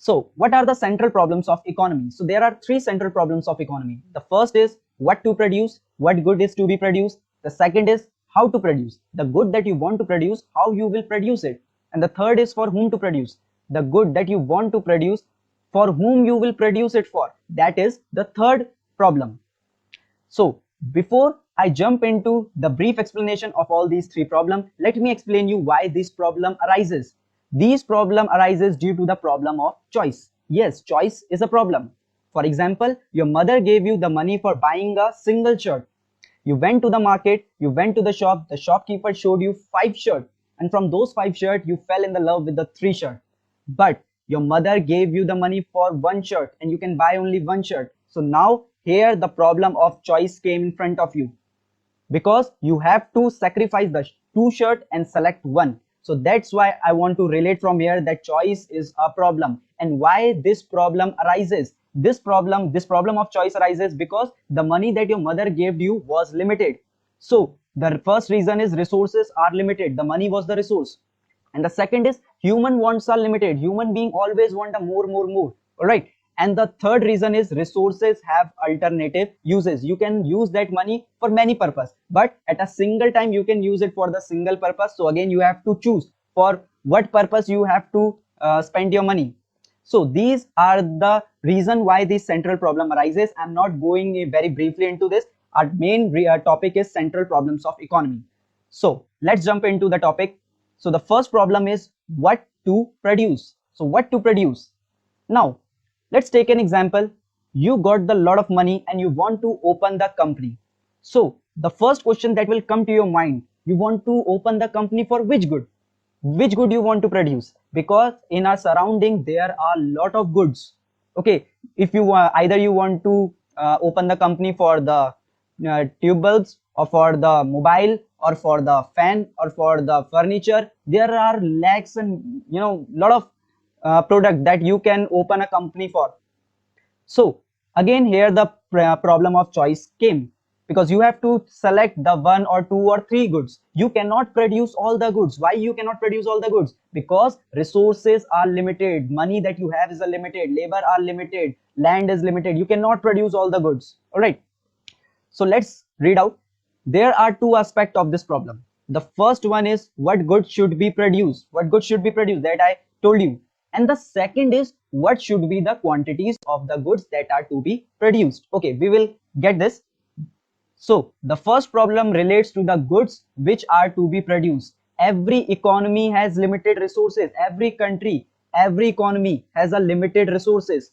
So what are the central problems of economy? So there are three central problems of economy. The first is what to produce, what good is to be produced. The second is how to produce, the good that you want to produce, how you will produce it. And the third is for whom to produce, the good that you want to produce, for whom you will produce it for. That is the third problem. So before I jump into the brief explanation of all these three problems, let me explain you why this problem arises. This problem arises due to the problem of choice. Yes, choice is a problem. For example, your mother gave you the money for buying a single shirt. You went to the market, you went to the shop, the shopkeeper showed you 5 shirts, and from those 5 shirts, you fell in the love with the 3 shirts. But your mother gave you the money for 1 shirt and you can buy only 1 shirt. So now here the problem of choice came in front of you, because you have to sacrifice the 2 shirts and select one. So that's why I want to relate from here that choice is a problem, and why this problem arises. This problem of choice arises because the money that your mother gave you was limited. So the first reason is resources are limited. The money was the resource. And the second is human wants are limited. Human being always want a more. All right. And the third reason is resources have alternative uses. You can use that money for many purpose, but at a single time you can use it for the single purpose. So again, you have to choose for what purpose you have to spend your money. So these are the reason why this central problem arises. I'm not going very briefly into this. Our main topic is central problems of economy. So let's jump into the topic. So the first problem is what to produce. So what to produce? Now, let's take an example. You got the lot of money and you want to open the company. So the first question that will come to your mind, you want to open the company for which good? Which good you want to produce? Because in our surrounding there are a lot of goods. Okay, if you either you want to open the company for the tube bulbs, or for the mobile, or for the fan, or for the furniture, there are lakhs and lot of product that you can open a company for. So again here the problem of choice came, because you have to select the 1 or 2 or 3 goods. You cannot produce all the goods. Why you cannot produce all the goods? Because resources are limited, money that you have is a limited, labor are limited, land is limited. You cannot produce all the goods. All right, so let's read out. There are two aspects of this problem. The first one is what good should be produced. What good should be produced, that I told you. And the second is what should be the quantities of the goods that are to be produced. Okay, we will get this. So the first problem relates to the goods which are to be produced. Every economy has limited resources. Every country, every economy has a limited resources,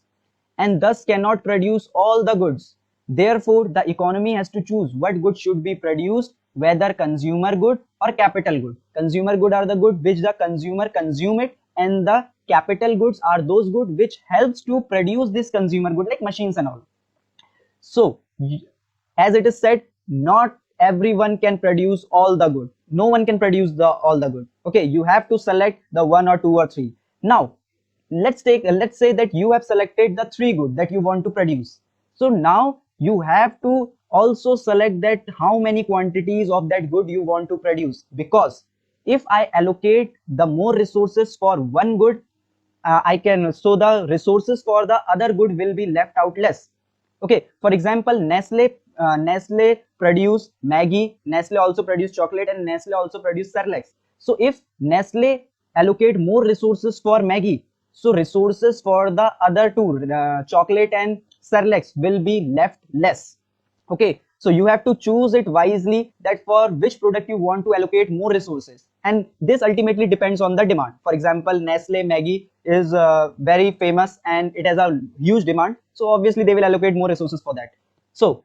and thus cannot produce all the goods. Therefore, the economy has to choose what good should be produced, whether consumer good or capital good. Consumer good are the good which the consumer consume it, and the capital goods are those good which helps to produce this consumer good, like machines and all. So as it is said, not everyone can produce all the good. No one can produce all the good. Okay, you have to select the 1 or 2 or 3. Now let's say that you have selected the 3 good that you want to produce. So now you have to also select that how many quantities of that good you want to produce, because if I allocate the more resources for one good, so the resources for the other good will be left out less. Okay, for example, Nestle produce Maggie, Nestle also produce chocolate, and Nestle also produce Cerelac. So if Nestle allocate more resources for Maggie, so resources for the other two, chocolate and Cerelac, will be left less. Okay, so you have to choose it wisely, that for which product you want to allocate more resources, and this ultimately depends on the demand. For example, Nestle Maggie is very famous and it has a huge demand, so obviously they will allocate more resources for that. So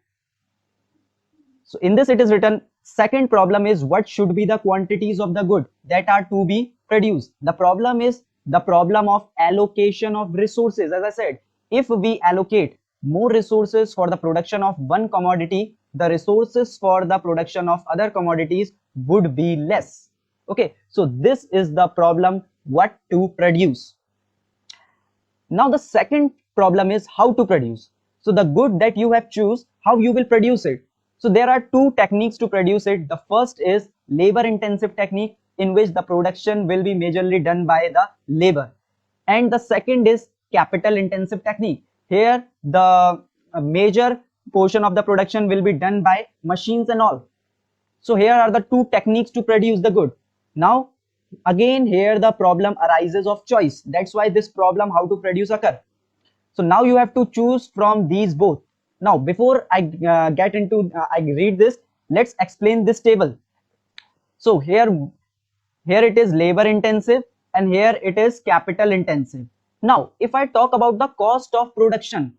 in this it is written, second problem is what should be the quantities of the good that are to be produced. The problem is the problem of allocation of resources. As I said, if we allocate more resources for the production of one commodity, the resources for the production of other commodities would be less. Okay, so this is the problem, what to produce. Now the second problem is how to produce. So the good that you have choose, how you will produce it. So there are two techniques to produce it. The first is labor intensive technique, in which the production will be majorly done by the labor. And the second is capital intensive technique. Here the major portion of the production will be done by machines and all. So here are the two techniques to produce the good. Now again here the problem arises of choice. That's why this problem how to produce occur. So now you have to choose from these both. Now before I get into I read this, let's explain this table. So here it is labor intensive and here it is capital intensive. Now if I talk about the cost of production,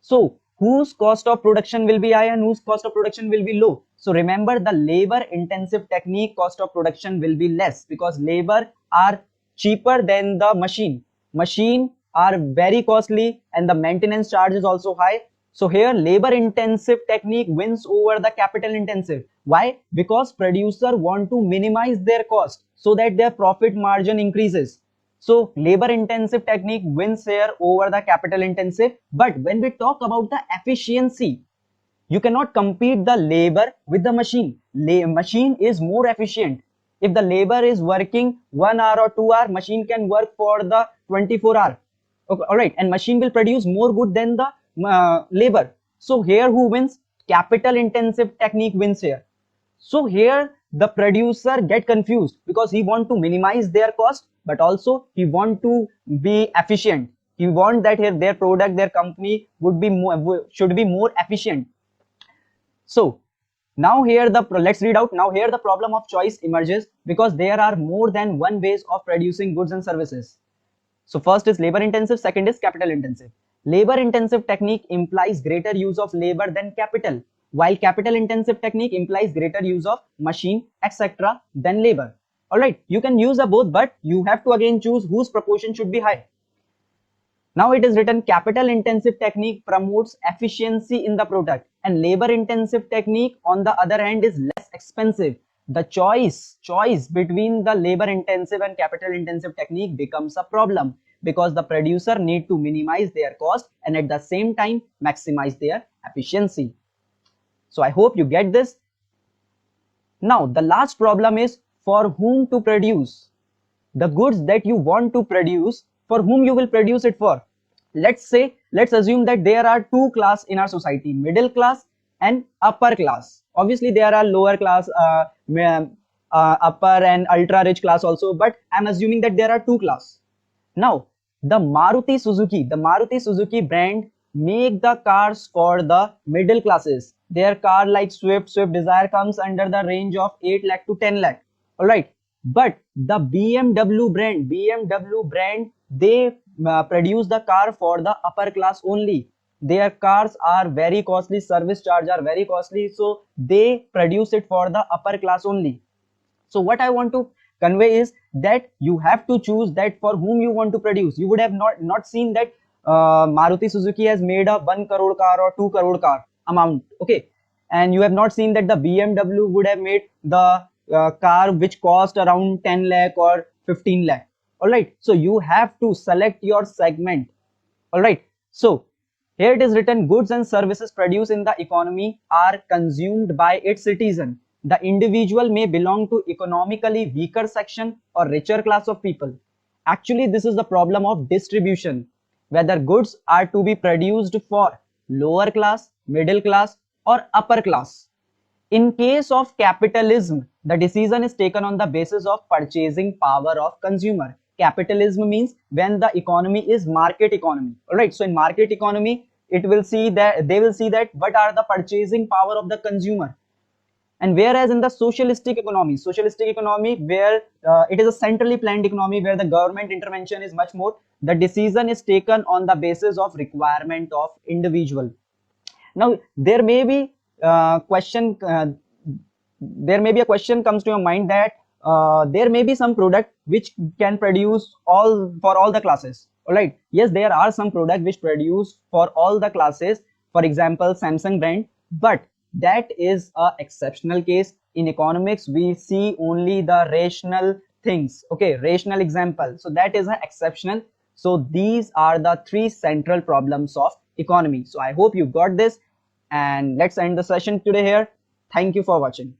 so whose cost of production will be high and whose cost of production will be low? So remember, the labor intensive technique cost of production will be less because labor are cheaper than the machine. Machine are very costly and the maintenance charge is also high. So here labor intensive technique wins over the capital intensive. Why? Because producer want to minimize their cost so that their profit margin increases. So labor intensive technique wins here over the capital intensive. But when we talk about the efficiency, you cannot compete the labor with the machine. Machine is more efficient. If the labor is working 1 hour or 2 hour, machine can work for the 24 hour. Okay, all right, and machine will produce more good than the labor. So here who wins? Capital intensive technique wins here. So here the producer get confused because he want to minimize their cost, but also he want to be efficient. He want that here their product, their company would be more, should be more efficient. So now here let's read out. Now here the problem of choice emerges because there are more than one ways of producing goods and services. So first is labor intensive, second is capital intensive. Labor intensive technique implies greater use of labor than capital, while capital intensive technique implies greater use of machine, etc. than labor. Alright, you can use both, but you have to again choose whose proportion should be high. Now it is written capital intensive technique promotes efficiency in the product and labor intensive technique on the other hand is less expensive. The choice between the labor intensive and capital intensive technique becomes a problem because the producer need to minimize their cost and at the same time maximize their efficiency. So I hope you get this. Now the last problem is for whom to produce. The goods that you want to produce, for whom you will produce it for. Let's assume that there are two classes in our society, middle class and upper class. Obviously there are lower class, upper and ultra rich class also, but I'm assuming that there are two classes. Now the Maruti Suzuki brand make the cars for the middle classes. Their car like Swift Desire comes under the range of 8 lakh to 10 lakh. All right, but the BMW brand, they produce the car for the upper class only. Their cars are very costly, service charge are very costly, so they produce it for the upper class only. So what I want to convey is that you have to choose that for whom you want to produce. You would have not seen that Maruti Suzuki has made a 1 crore car or 2 crore car amount, okay, and you have not seen that the BMW would have made the car which cost around 10 lakh or 15 lakh. All right, so you have to select your segment. All right, so here it is written, goods and services produced in the economy are consumed by its citizen. The individual may belong to economically weaker section or richer class of people. Actually, this is the problem of distribution, whether goods are to be produced for lower class, middle class or upper class. In case of capitalism, the decision is taken on the basis of purchasing power of consumer. Capitalism means when the economy is market economy. All right, so in market economy, they will see that what are the purchasing power of the consumer. And whereas in the socialistic economy where it is a centrally planned economy where the government intervention is much more, the decision is taken on the basis of requirement of individual. Now there may be a question comes to your mind that there may be some product which can produce for all the classes. All right, yes, there are some product which produce for all the classes, for example Samsung brand, but that is a exceptional case. In economics we see only the rational things, okay, rational example, so that is an exceptional. So these are the three central problems of economy. So I hope you got this, and let's end the session today here. Thank you for watching.